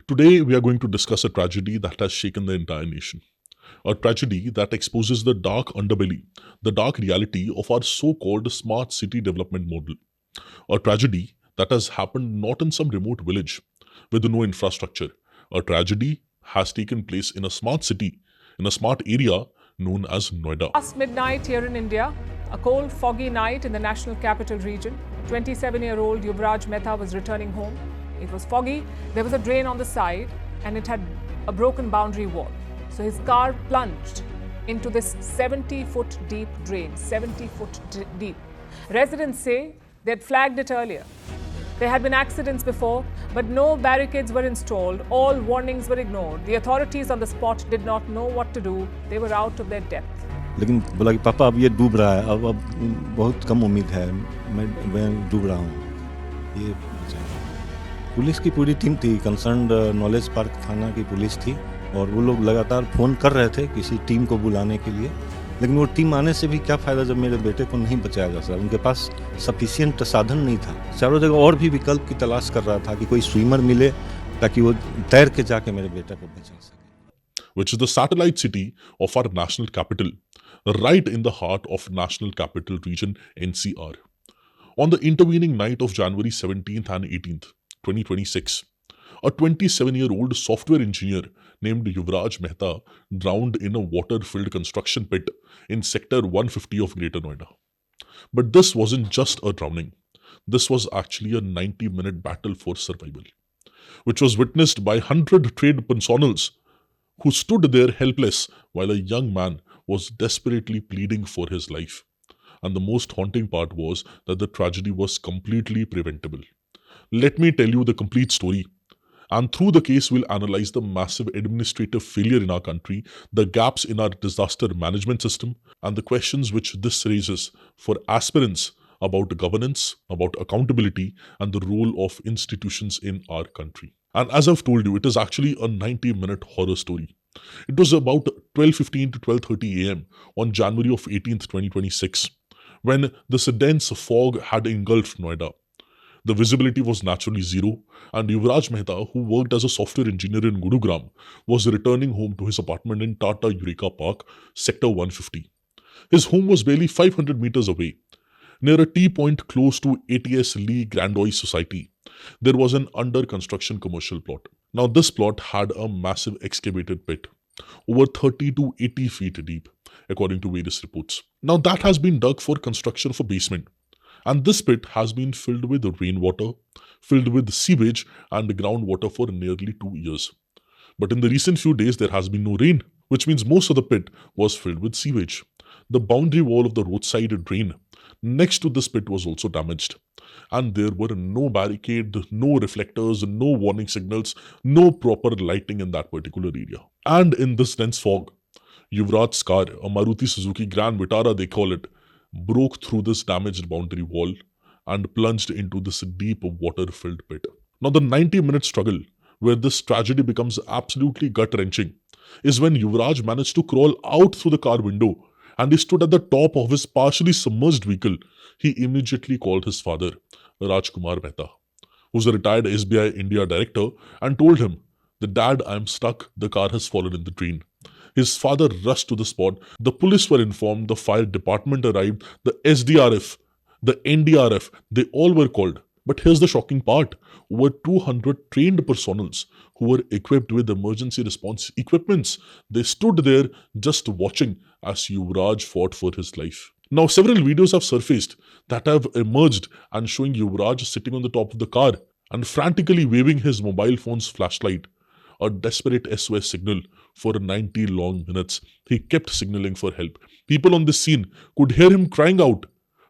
Today, we are going to discuss a tragedy that has shaken the entire nation. A tragedy that exposes the dark underbelly, the dark reality of our so called smart city development model. A tragedy that has happened not in some remote village with no infrastructure. A tragedy has taken place in a smart city, in a smart area known as Noida. Past midnight here in India, a cold, foggy night in the national capital region. 27-year-old Yuvraj Mehta was returning home. It was foggy, there was a drain on the side, and it had a broken boundary wall. So his car plunged into this 70-foot deep drain, 70-foot deep. Residents say they had flagged it earlier. There had been accidents before, but no barricades were installed. All warnings were ignored. The authorities on the spot did not know what to do. They were out of their depth. लेकिन बोला कि पापा अब ये डूब रहा है, अब बहुत कम उम्मीद है, मैं डूब रहा हूँ। ये पुलिस की पूरी टीम थी, कंसर्न्ड नॉलेज पार्क थाना की पुलिस थी और वो लोग लगातार फ़ोन कर रहे थे किसी टीम को बुलाने के लिए, लेकिन वो टीम आने से भी क्या फ़ायदा जब मेरे बेटे को नहीं बचाया जा सका। उनके पास सफिशिएंट साधन नहीं था। चारों जगह और भी विकल्प की तलाश कर रहा था कि कोई स्विमर मिले ताकि वो तैर के जाके मेरे बेटे को बचा सके। Which is the satellite city of our national capital, right in the heart of National Capital Region NCR. On the intervening night of January 17th and 18th, 2026, a 27-year-old software engineer named Yuvraj Mehta drowned in a water-filled construction pit in Sector 150 of Greater Noida. But this wasn't just a drowning. This was actually a 90-minute battle for survival, which was witnessed by 100 trained personals who stood there helpless while a young man was desperately pleading for his life. And the most haunting part was that the tragedy was completely preventable. Let me tell you the complete story. And through the case, we'll analyze the massive administrative failure in our country, the gaps in our disaster management system, and the questions which this raises for aspirants about governance, about accountability, and the role of institutions in our country. And as I've told you, it is actually a 90-minute horror story. It was about 12:15 to 12:30 a.m. on January of 18th, 2026, when this dense fog had engulfed Noida. The visibility was naturally zero, and Yuvraj Mehta, who worked as a software engineer in Gurugram, was returning home to his apartment in Tata Eureka Park, Sector 150. His home was barely 500 meters away. Near a T-point close to ATS Lee Grandois Society, there was an under-construction commercial plot. Now, this plot had a massive excavated pit, over 30 to 80 feet deep, according to various reports. Now, that has been dug for construction of a basement. And this pit has been filled with rainwater, filled with sewage and groundwater for nearly 2 years. But in the recent few days, there has been no rain, which means most of the pit was filled with sewage. The boundary wall of the roadside drain next to this pit was also damaged. And there were no barricades, no reflectors, no warning signals, no proper lighting in that particular area. And in this dense fog, Yuvraj's car, a Maruti Suzuki Grand Vitara they call it, broke through this damaged boundary wall and plunged into this deep water-filled pit. Now, the 90-minute struggle, where this tragedy becomes absolutely gut-wrenching, is when Yuvraj managed to crawl out through the car window and he stood at the top of his partially submerged vehicle. He immediately called his father, Rajkumar Mehta, who's a retired SBI India director, and told him, "Dad, I'm stuck, the car has fallen in the drain." His father rushed to the spot. The police were informed, the fire department arrived, the SDRF, the NDRF, they all were called. But here's the shocking part. Over 200 trained personals who were equipped with emergency response equipments, they stood there just watching as Yuvraj fought for his life. Now, several videos have surfaced that have emerged and showing Yuvraj sitting on the top of the car and frantically waving his mobile phone's flashlight, a desperate SOS signal. For 90 long minutes, he kept signaling for help. People on the scene could hear him crying out,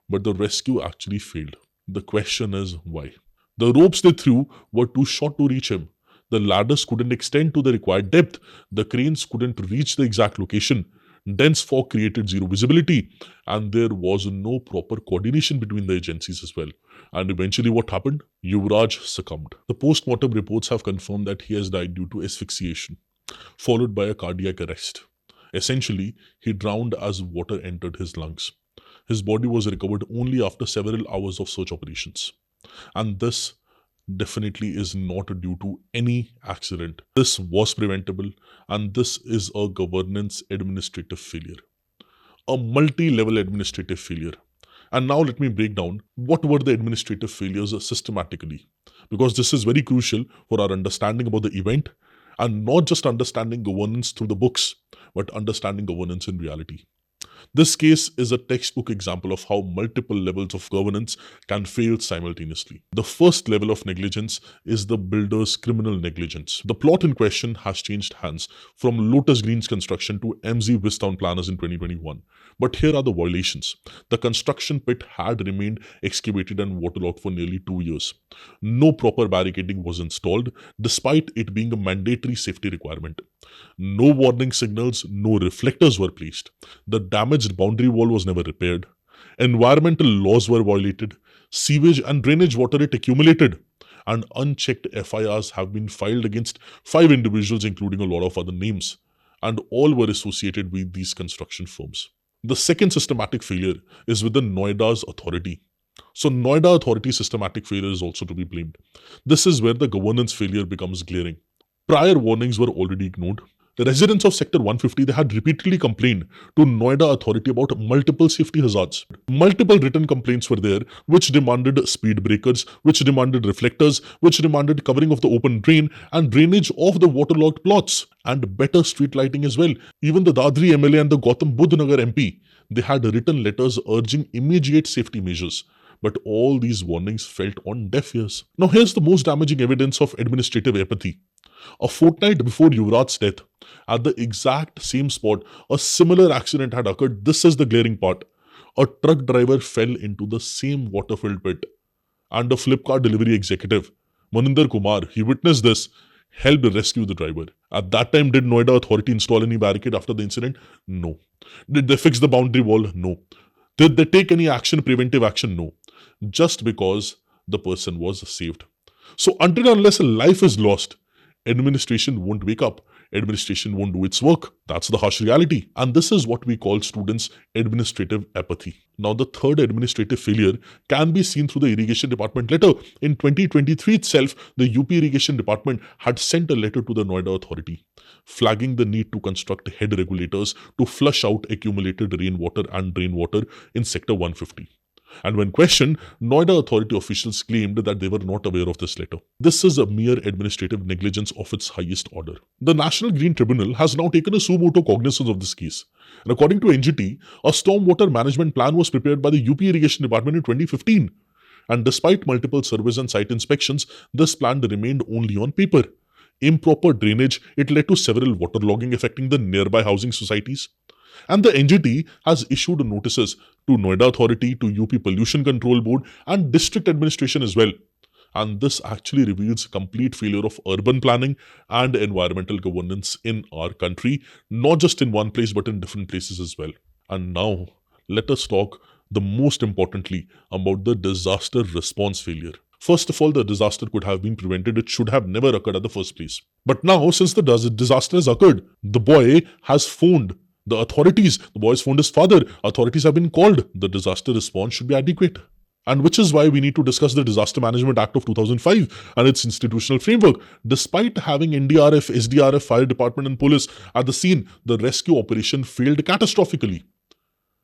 but the rescue actually failed. The question is why? The ropes they threw were too short to reach him. The ladders couldn't extend to the required depth. The cranes couldn't reach the exact location. Dense fog created zero visibility, and there was no proper coordination between the agencies as well. And eventually what happened? Yuvraj succumbed. The post-mortem reports have confirmed that he has died due to asphyxiation, followed by a cardiac arrest. Essentially, he drowned as water entered his lungs. His body was recovered only after several hours of search operations. And this definitely is not due to any accident. This was preventable, and this is a governance administrative failure, a multi-level administrative failure. And now let me break down what were the administrative failures systematically, because this is very crucial for our understanding about the event, and not just understanding governance through the books, but understanding governance in reality. This case is a textbook example of how multiple levels of governance can fail simultaneously. The first level of negligence is the builder's criminal negligence. The plot in question has changed hands from Lotus Greens construction to MZ Wistown planners in 2021. But here are the violations. The construction pit had remained excavated and waterlogged for nearly 2 years. No proper barricading was installed, despite it being a mandatory safety requirement. No warning signals, no reflectors were placed. The damaged boundary wall was never repaired. Environmental laws were violated. Sewage and drainage water it accumulated. And unchecked FIRs have been filed against 5 individuals, including a lot of other names. And all were associated with these construction firms. The second systematic failure is with the Noida's authority. So Noida authority systematic failure is also to be blamed. This is where the governance failure becomes glaring. Prior warnings were already ignored. The residents of Sector 150, they had repeatedly complained to Noida authority about multiple safety hazards. Multiple written complaints were there which demanded speed breakers, which demanded reflectors, which demanded covering of the open drain and drainage of the waterlogged plots, and better street lighting as well. Even the Dadri MLA and the Gautam Budh Nagar MP, they had written letters urging immediate safety measures. But all these warnings fell on deaf ears. Now here's the most damaging evidence of administrative apathy. A fortnight before Yuvraj's death, at the exact same spot, a similar accident had occurred. This is the glaring part. A truck driver fell into the same water-filled pit. And a Flipkart delivery executive, Maninder Kumar, he witnessed this, helped rescue the driver. At that time, did Noida authority install any barricade after the incident? No. Did they fix the boundary wall? No. Did they take any action, preventive action? No. Just because the person was saved. So until and unless a life is lost, administration won't wake up. Administration won't do its work. That's the harsh reality. And this is what we call students' administrative apathy. Now, the third administrative failure can be seen through the irrigation department letter. In 2023 itself, the UP irrigation department had sent a letter to the Noida authority, flagging the need to construct head regulators to flush out accumulated rainwater and rainwater in Sector 150. And when questioned, Noida authority officials claimed that they were not aware of this letter. This is a mere administrative negligence of its highest order. The National Green Tribunal has now taken a suo motu cognizance of this case. And according to NGT, a stormwater management plan was prepared by the UP Irrigation Department in 2015. And despite multiple surveys and site inspections, this plan remained only on paper. Improper drainage, it led to several waterlogging affecting the nearby housing societies. And the NGT has issued notices to Noida Authority, to UP Pollution Control Board and District Administration as well. And this actually reveals complete failure of urban planning and environmental governance in our country, not just in one place but in different places as well. And now, let us talk the most importantly about the disaster response failure. First of all, the disaster could have been prevented. It should have never occurred at the first place. But now, since the disaster has occurred, the boy has phoned the authorities. The boy's phoned his father. Authorities have been called. The disaster response should be adequate. And which is why we need to discuss the Disaster Management Act of 2005 and its institutional framework. Despite having NDRF, SDRF, Fire Department and Police at the scene, the rescue operation failed catastrophically.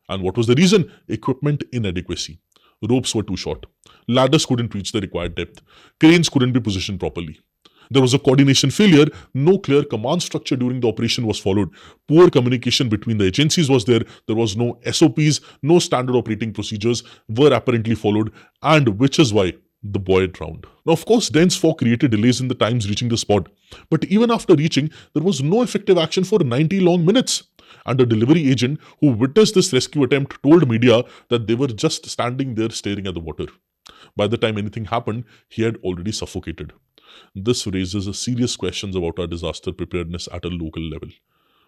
And what was the reason? Equipment inadequacy. Ropes were too short. Ladders couldn't reach the required depth. Cranes couldn't be positioned properly. There was a coordination failure. No clear command structure during the operation was followed. Poor communication between the agencies was there. There was no SOPs, no standard operating procedures were apparently followed, and which is why the boy drowned. Now, of course, dense fog created delays in the times reaching the spot. But even after reaching, there was no effective action for 90 long minutes. And a delivery agent who witnessed this rescue attempt told media that they were just standing there staring at the water. By the time anything happened, he had already suffocated. This raises serious questions about our disaster preparedness at a local level.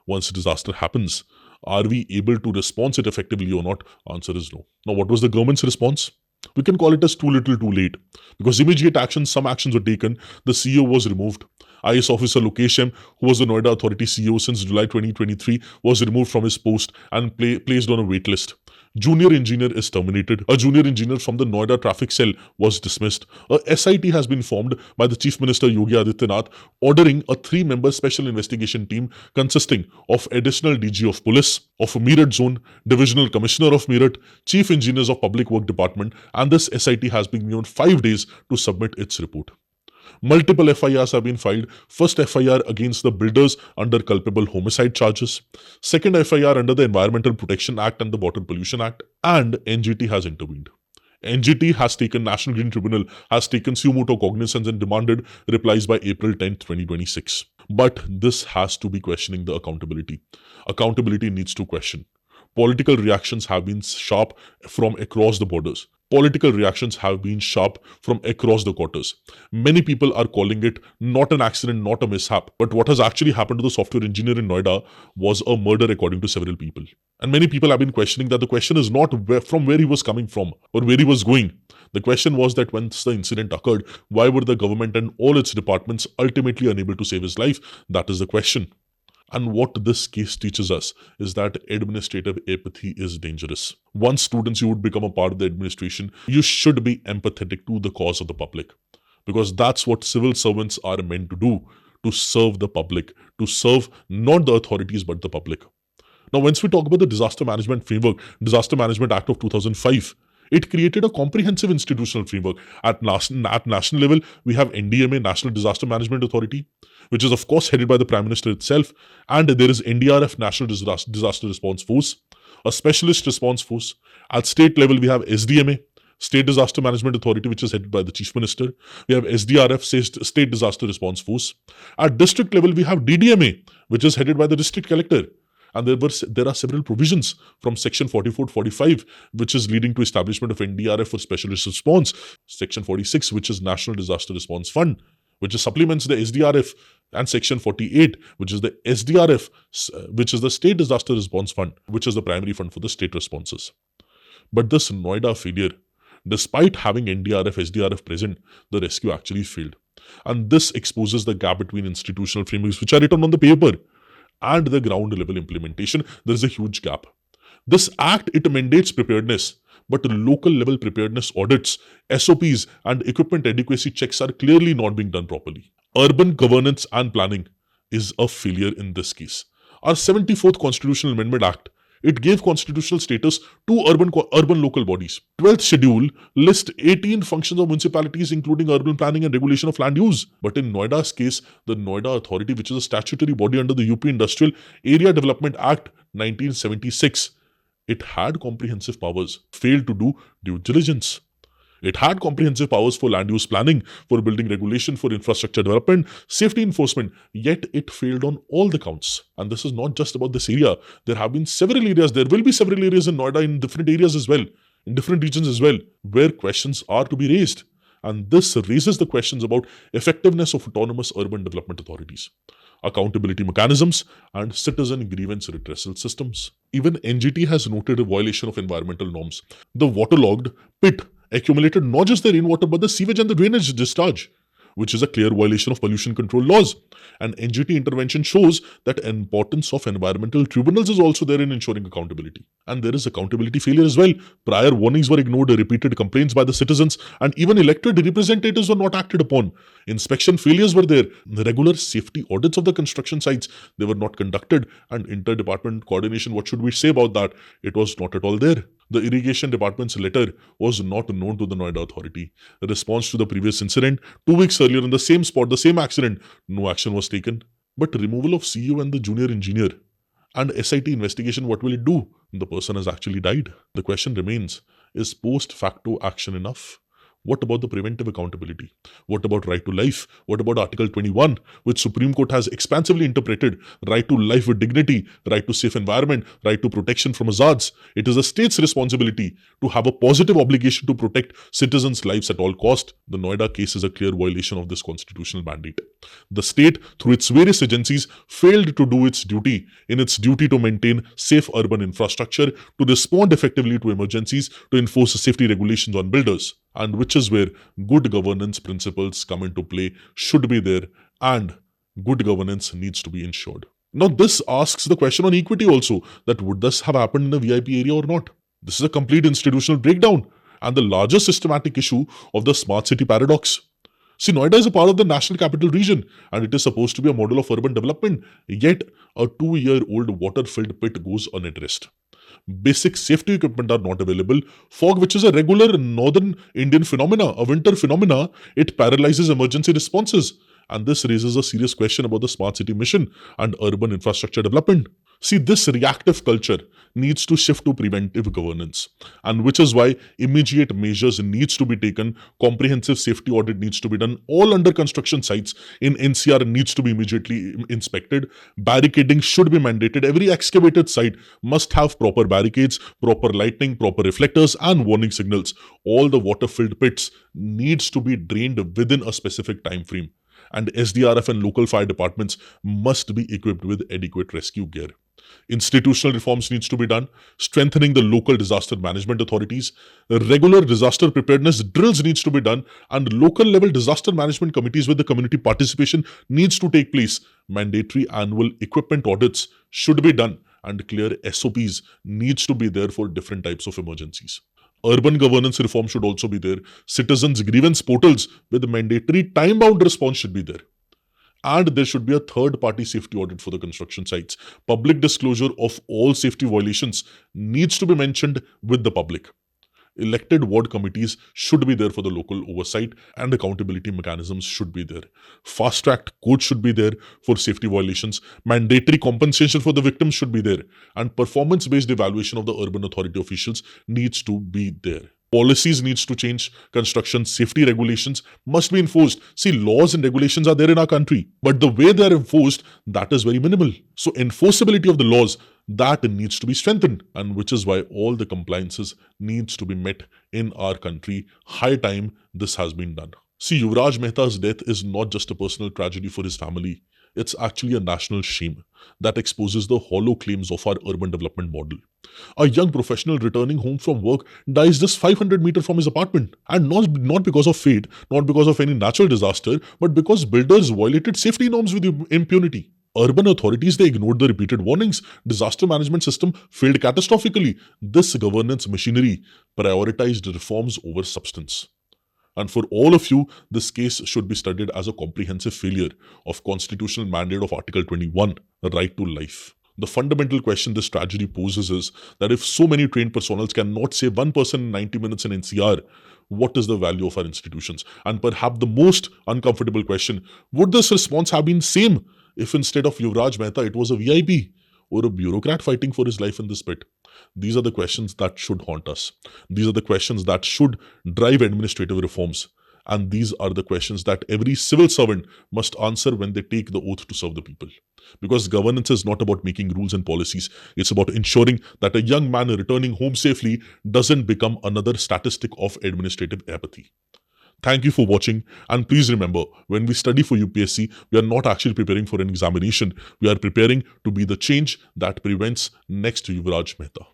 Once a disaster happens, are we able to respond it effectively or not? Answer is no. Now, what was the government's response? We can call it as too little too late. Because immediate actions, some actions were taken. The CEO was removed. IS officer Lokesh M, who was the Noida Authority CEO since July 2023, was removed from his post and placed on a wait list. Junior engineer is terminated. A junior engineer from the Noida traffic cell was dismissed. A SIT has been formed by the Chief Minister Yogi Adityanath, ordering a 3-member special investigation team consisting of additional DG of Police, of Meerut Zone, Divisional Commissioner of Meerut, Chief Engineers of Public Work Department, and this SIT has been given 5 days to submit its report. Multiple FIRs have been filed. First FIR against the builders under culpable homicide charges. Second FIR under the Environmental Protection Act and the Water Pollution Act. And NGT has intervened. NGT has taken, National Green Tribunal has taken suo motu cognizance and demanded replies by April 10th, 2026. But this has to be questioning the accountability. Accountability needs to question. Political reactions have been sharp from across the borders. Political reactions have been sharp from across the quarters. Many people are calling it not an accident, not a mishap. But what has actually happened to the software engineer in Noida was a murder, according to several people. And many people have been questioning that the question is not from where he was coming from or where he was going. The question was that once the incident occurred, why were the government and all its departments ultimately unable to save his life? That is the question. And what this case teaches us is that administrative apathy is dangerous. Once students, you would become a part of the administration, you should be empathetic to the cause of the public. Because that's what civil servants are meant to do, to serve the public, to serve not the authorities but the public. Now, once we talk about the Disaster Management Framework, Disaster Management Act of 2005, it created a comprehensive institutional framework. At national level, we have NDMA, National Disaster Management Authority, which is of course headed by the Prime Minister itself. And there is NDRF, National Disaster Response Force, a specialist response force. At state level, we have SDMA, State Disaster Management Authority, which is headed by the Chief Minister. We have SDRF, State Disaster Response Force. At district level, we have DDMA, which is headed by the District Collector. And there are several provisions from Section 44 to 45, which is leading to establishment of NDRF for specialist response. Section 46, which is National Disaster Response Fund, which supplements the SDRF, and Section 48, which is the SDRF, which is the State Disaster Response Fund, which is the primary fund for the state responses. But this Noida failure, despite having NDRF, SDRF present, the rescue actually failed. And this exposes the gap between institutional frameworks, which are written on the paper, and the ground level implementation. There is a huge gap. This act, it mandates preparedness, but local level preparedness audits, SOPs, and equipment adequacy checks are clearly not being done properly. Urban governance and planning is a failure in this case. Our 74th Constitutional Amendment Act, it gave constitutional status to urban local bodies. 12th schedule lists 18 functions of municipalities, including urban planning and regulation of land use. But in Noida's case, the Noida Authority, which is a statutory body under the UP Industrial Area Development Act 1976, it had comprehensive powers, failed to do due diligence. It had comprehensive powers for land use planning, for building regulation, for infrastructure development, safety enforcement, yet it failed on all the counts. And this is not just about this area. There have been several areas, there will be several areas in Noida, in different areas as well, in different regions as well, where questions are to be raised. And this raises the questions about effectiveness of autonomous urban development authorities, accountability mechanisms, and citizen grievance redressal systems. Even NGT has noted a violation of environmental norms. The waterlogged pit accumulated not just the rainwater but the sewage and the drainage discharge, which is a clear violation of pollution control laws. And NGT intervention shows that importance of environmental tribunals is also there in ensuring accountability. And there is accountability failure as well. Prior warnings were ignored, repeated complaints by the citizens, and even elected representatives were not acted upon. Inspection failures were there. The regular safety audits of the construction sites, they were not conducted. And inter-department coordination, what should we say about that? It was not at all there. The irrigation department's letter was not known to the Noida Authority. A response to the previous incident, 2 weeks earlier in the same spot, the same accident, no action was taken. But removal of CEO and the junior engineer and SIT investigation, what will it do? The person has actually died. The question remains, is post facto action enough? What about the preventive accountability? What about right to life? What about Article 21, which Supreme Court has expansively interpreted? Right to life with dignity, right to safe environment, right to protection from hazards. It is the state's responsibility to have a positive obligation to protect citizens' lives at all cost. The Noida case is a clear violation of this constitutional mandate. The state, through its various agencies, failed to do its duty to maintain safe urban infrastructure, to respond effectively to emergencies, to enforce safety regulations on builders. And which is where good governance principles come into play, should be there, and good governance needs to be ensured. Now, this asks the question on equity also, that would this have happened in a VIP area or not? This is a complete institutional breakdown and the largest systematic issue of the smart city paradox. See, Noida is a part of the National Capital Region and it is supposed to be a model of urban development, yet a 2-year-old water-filled pit goes unaddressed. Basic safety equipment are not available. Fog, which is a regular northern Indian phenomena, a winter phenomena, it paralyzes emergency responses. And this raises a serious question about the smart city mission and urban infrastructure development. See, this reactive culture needs to shift to preventive governance, and which is why immediate measures needs to be taken. Comprehensive safety audit needs to be done. All under construction sites in NCR needs to be immediately inspected. Barricading should be mandated. Every excavated site must have proper barricades, proper lighting, proper reflectors and warning signals. All the water-filled pits needs to be drained within a specific time frame. And SDRF and local fire departments must be equipped with adequate rescue gear. Institutional reforms needs to be done, strengthening the local disaster management authorities. Regular disaster preparedness drills needs to be done, and local level disaster management committees with the community participation needs to take place. Mandatory annual equipment audits should be done, and clear SOPs needs to be there for different types of emergencies. Urban governance reform should also be there. Citizens' grievance portals with mandatory time-bound response should be there. And there should be a third-party safety audit for the construction sites. Public disclosure of all safety violations needs to be mentioned with the public. Elected ward committees should be there for the local oversight and accountability mechanisms should be there. Fast-tracked courts should be there for safety violations. Mandatory compensation for the victims should be there. And performance-based evaluation of the urban authority officials needs to be there. Policies needs to change. Construction safety regulations must be enforced. See, laws and regulations are there in our country, but the way they are enforced, that is very minimal. So enforceability of the laws, that needs to be strengthened, and which is why all the compliances needs to be met in our country. High time this has been done. See, Yuvraj Mehta's death is not just a personal tragedy for his family. It's actually a national shame that exposes the hollow claims of our urban development model. A young professional returning home from work dies just 500 meters from his apartment, and not because of fate, not because of any natural disaster, but because builders violated safety norms with impunity. Urban authorities, they ignored the repeated warnings. Disaster management system failed catastrophically. This governance machinery prioritized reforms over substance. And for all of you, this case should be studied as a comprehensive failure of constitutional mandate of Article 21, the right to life. The fundamental question this tragedy poses is that if so many trained personnel cannot save one person in 90 minutes in NCR, what is the value of our institutions? And perhaps the most uncomfortable question, would this response have been same if instead of Yuvraj Mehta, it was a VIP or a bureaucrat fighting for his life in this pit? These are the questions that should haunt us. These are the questions that should drive administrative reforms. And these are the questions that every civil servant must answer when they take the oath to serve the people. Because governance is not about making rules and policies. It's about ensuring that a young man returning home safely doesn't become another statistic of administrative apathy. Thank you for watching, and please remember, when we study for UPSC, we are not actually preparing for an examination. We are preparing to be the change that prevents next Yuvraj Mehta.